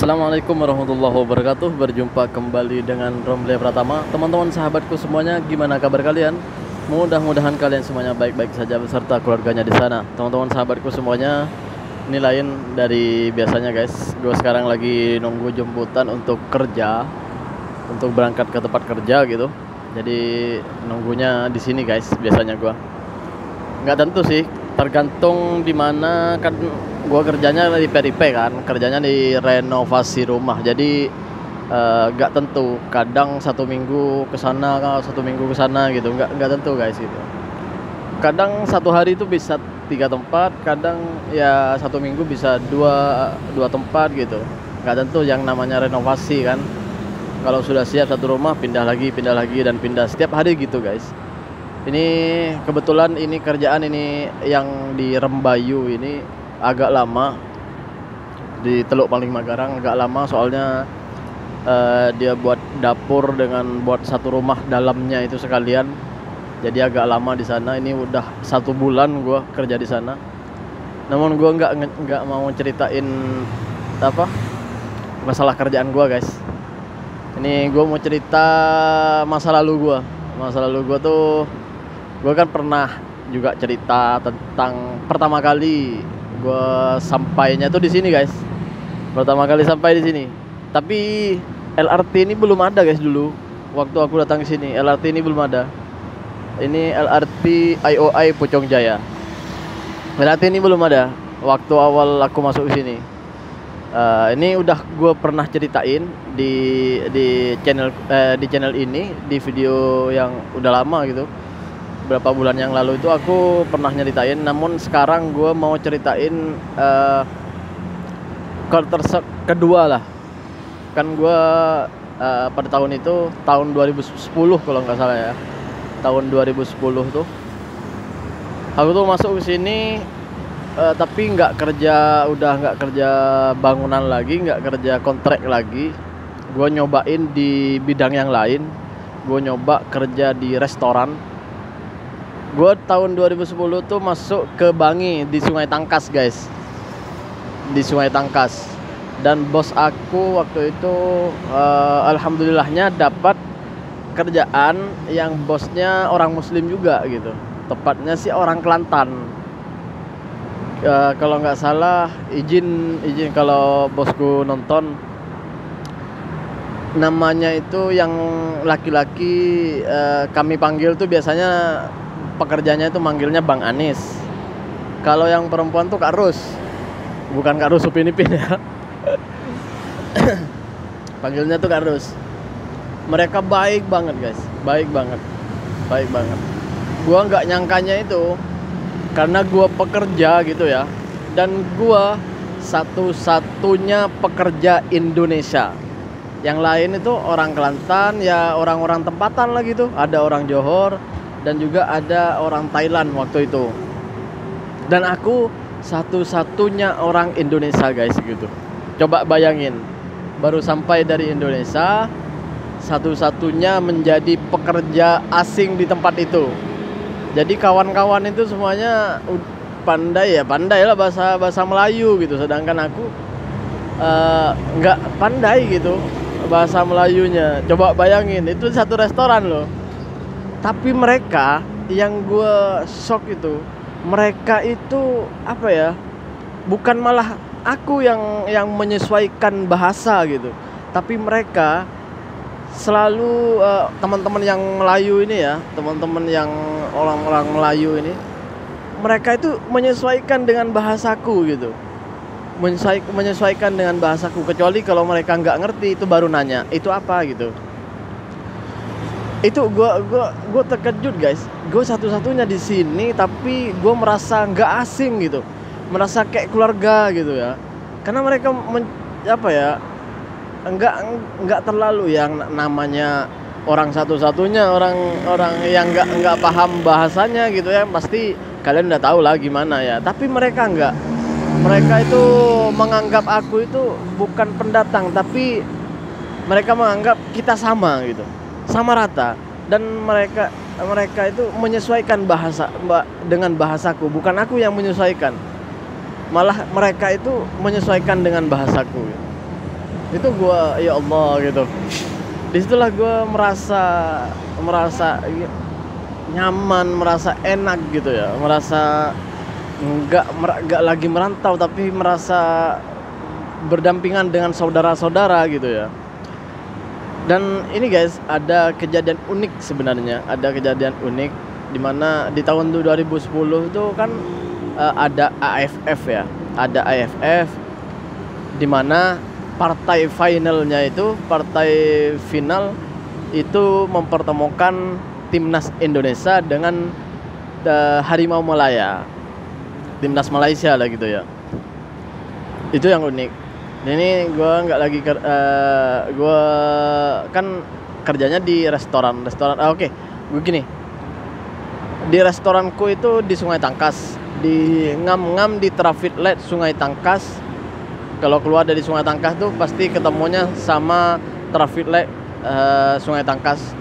Assalamualaikum warahmatullahi wabarakatuh. Berjumpa kembali dengan Romle Pratama. Teman-teman sahabatku semuanya, gimana kabar kalian? Mudah-mudahan kalian semuanya baik-baik saja beserta keluarganya di sana. Teman-teman sahabatku semuanya, ini lain dari biasanya guys. Gue sekarang lagi nunggu jemputan untuk kerja, untuk berangkat ke tempat kerja gitu. Jadi nunggunya di sini guys. Biasanya gue nggak tentu sih, tergantung di mana kan. Gua kerjanya di PDP kan, kerjanya di renovasi rumah. Jadi nggak tentu. Kadang satu minggu ke sana, satu minggu ke sana gitu. Nggak tentu guys gitu. Kadang satu hari itu bisa 3 tempat, kadang ya satu minggu bisa dua tempat gitu. Nggak tentu yang namanya renovasi kan. Kalau sudah siap satu rumah, pindah lagi dan pindah setiap hari gitu guys. Ini kebetulan ini kerjaan ini yang di Rembayu ini agak lama, di Teluk Paling Manggaran agak lama soalnya dia buat dapur dengan buat satu rumah dalamnya itu sekalian. Jadi agak lama di sana. Ini udah 1 bulan gua kerja di sana. Namun gua nggak mau ceritain apa masalah kerjaan gua guys. Ini gua mau cerita masa lalu gua. Masa lalu gua tuh, gua kan pernah juga cerita tentang pertama kali gue sampainya tuh di sini guys. Pertama kali sampai di sini. Tapi LRT ini belum ada guys dulu. Waktu aku datang ke sini, LRT ini belum ada. Ini LRT IOI Pucong Jaya. LRT ini belum ada waktu awal aku masuk ke sini. Ini udah gue pernah ceritain di channel ini, di video yang udah lama gitu. Berapa bulan yang lalu itu aku pernah nyeritain. Namun sekarang gue mau ceritain quarter kedua lah. Kan gue pada tahun itu, tahun 2010 kalau nggak salah ya, tahun 2010 tuh aku tuh masuk ke sini, tapi nggak kerja, udah nggak kerja bangunan lagi, nggak kerja kontrak lagi. Gue nyobain di bidang yang lain. Gue nyoba kerja di restoran. Gue tahun 2010 tuh masuk ke Bangi di Sungai Tangkas guys, di Sungai Tangkas. Dan bos aku waktu itu alhamdulillahnya dapat kerjaan yang bosnya orang muslim juga gitu. Tepatnya sih orang Kelantan. Kalau nggak salah, izin kalau bosku nonton, namanya itu yang laki-laki kami panggil tuh biasanya pekerjanya itu manggilnya Bang Anis. Kalau yang perempuan tuh Kak Rus. Bukan Kak Rus Upin Ipin ya. Panggilnya tuh Kak Rus. Mereka baik banget guys, baik banget. Gua nggak nyangkanya itu, karena gua pekerja gitu ya, dan gua satu-satunya pekerja Indonesia. Yang lain itu orang Kelantan ya, orang-orang tempatan lah gitu. Ada orang Johor dan juga ada orang Thailand waktu itu. Dan aku satu-satunya orang Indonesia guys gitu. Coba bayangin, baru sampai dari Indonesia, satu-satunya menjadi pekerja asing di tempat itu. Jadi kawan-kawan itu semuanya pandai lah bahasa Melayu gitu. Sedangkan aku nggak pandai gitu bahasa Melayunya. Coba bayangin, itu satu restoran loh. Tapi mereka yang gue shock itu, mereka itu apa ya, bukan malah aku yang menyesuaikan bahasa gitu, tapi mereka selalu teman-teman yang Melayu ini ya, teman-teman yang orang-orang Melayu ini, mereka itu menyesuaikan dengan bahasaku gitu, menyesuaikan dengan bahasaku. Kecuali kalau mereka nggak ngerti, itu baru nanya itu apa gitu. Itu gue terkejut guys. Gue satu-satunya di sini, tapi gue merasa nggak asing gitu, merasa kayak keluarga gitu ya. Karena mereka apa ya, nggak terlalu yang namanya orang satu-satunya, orang yang nggak paham bahasanya gitu ya. Pasti kalian udah tahu lah gimana ya. Tapi mereka nggak. Mereka itu menganggap aku itu bukan pendatang, tapi mereka menganggap kita sama gitu, sama rata. Dan mereka itu menyesuaikan bahasa dengan bahasaku, bukan aku yang menyesuaikan. Malah mereka itu menyesuaikan dengan bahasaku. Itu gua ya Allah gitu. Disitulah gua merasa nyaman, merasa enak gitu ya, merasa nggak lagi merantau tapi merasa berdampingan dengan saudara-saudara gitu ya. Dan ini guys, ada kejadian unik sebenarnya, ada kejadian unik di mana di tahun 2010 itu kan ada AFF ya, ada AFF di mana partai final itu mempertemukan timnas Indonesia dengan Harimau Malaya, timnas Malaysia lah gitu ya. Itu yang unik. Ini gue nggak lagi gue kan kerjanya di restoran. Oke. Begini, di restoranku itu di Sungai Tangkas, di ngam-ngam di traffic light Sungai Tangkas. Kalau keluar dari Sungai Tangkas tuh pasti ketemunya sama traffic light Sungai Tangkas.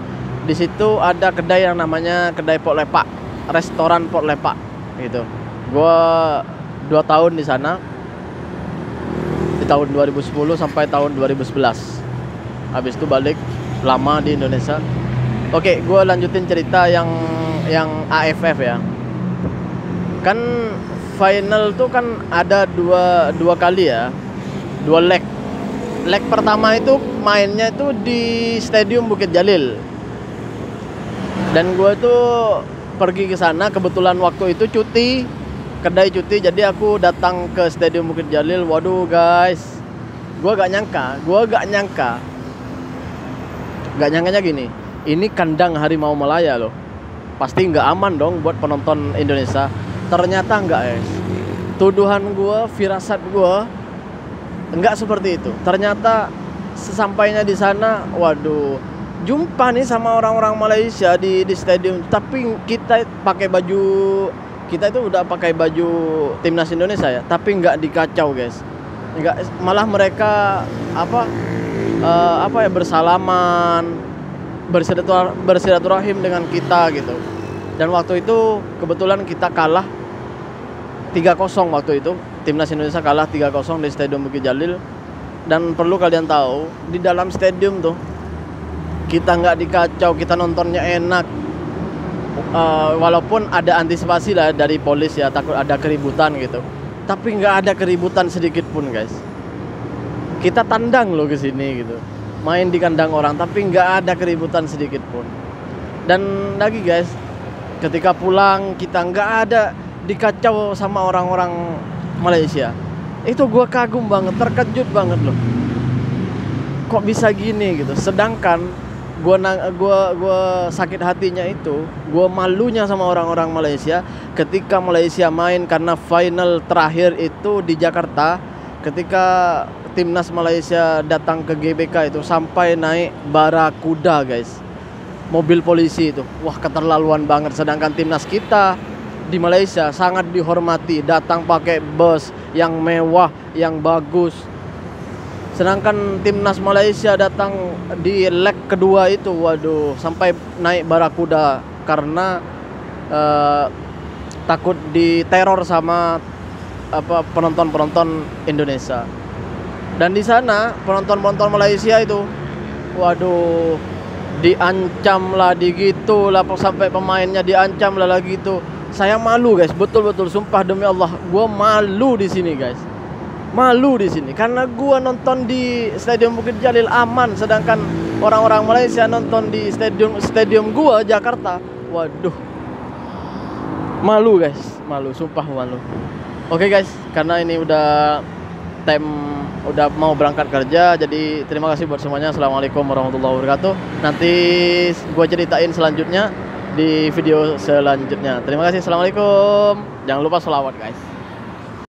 Di situ ada kedai yang namanya kedai Pok Lepak, restoran Pok Lepak gitu. Gue 2 tahun di sana, di tahun 2010 sampai tahun 2011. Habis itu balik lama di Indonesia. Oke, gue lanjutin cerita yang AFF ya. Kan final tuh kan ada dua kali ya, 2 leg. Leg pertama itu mainnya itu di Stadium Bukit Jalil. Dan gue tuh pergi ke sana kebetulan waktu itu cuti, kedai cuti, jadi aku datang ke Stadium Bukit Jalil. Waduh guys, gue gak nyangkanya gini, ini kandang Harimau Malaya loh, pasti nggak aman dong buat penonton Indonesia. Ternyata enggak guys, tuduhan gue, firasat gue enggak seperti itu. Ternyata sesampainya di sana, waduh, jumpa nih sama orang-orang Malaysia di stadium, tapi kita itu udah pakai baju timnas Indonesia ya, tapi nggak dikacau guys, nggak, malah mereka bersalaman, bersilaturahim dengan kita gitu. Dan waktu itu kebetulan kita kalah 3-0 waktu itu, timnas Indonesia kalah 3-0 di Stadium Bukit Jalil. Dan perlu kalian tahu, di dalam stadium tuh kita nggak dikacau, kita nontonnya enak. Walaupun ada antisipasi lah dari polis ya, takut ada keributan gitu, tapi nggak ada keributan sedikit pun guys. Kita tandang loh ke sini gitu, main di kandang orang, tapi nggak ada keributan sedikit pun. Dan lagi guys, ketika pulang kita nggak ada dikacau sama orang-orang Malaysia. Itu gue kagum banget, terkejut banget loh, kok bisa gini gitu. Sedangkan gue sakit hatinya itu, gue malunya sama orang-orang Malaysia ketika Malaysia main, karena final terakhir itu di Jakarta, ketika timnas Malaysia datang ke GBK itu sampai naik Barakuda guys, mobil polisi itu. Wah, keterlaluan banget. Sedangkan timnas kita di Malaysia sangat dihormati, datang pakai bus yang mewah, yang bagus. Sedangkan timnas Malaysia datang di leg kedua itu, waduh, sampai naik Barakuda karena takut diteror sama penonton Indonesia. Dan di sana penonton Malaysia itu, waduh, diancam lah, digitu lah, sampai pemainnya diancam lah lagi itu. Saya malu guys, betul-betul sumpah demi Allah, gue malu di sini guys. Malu di sini karena gua nonton di Stadium Bukit Jalil aman, sedangkan orang-orang Malaysia nonton di stadium gua Jakarta. Waduh, malu guys, malu, sumpah malu. Oke guys, karena ini udah mau berangkat kerja, jadi terima kasih buat semuanya. Assalamualaikum warahmatullahi wabarakatuh. Nanti gua ceritain selanjutnya di video selanjutnya. Terima kasih, assalamualaikum. Jangan lupa sholawat guys.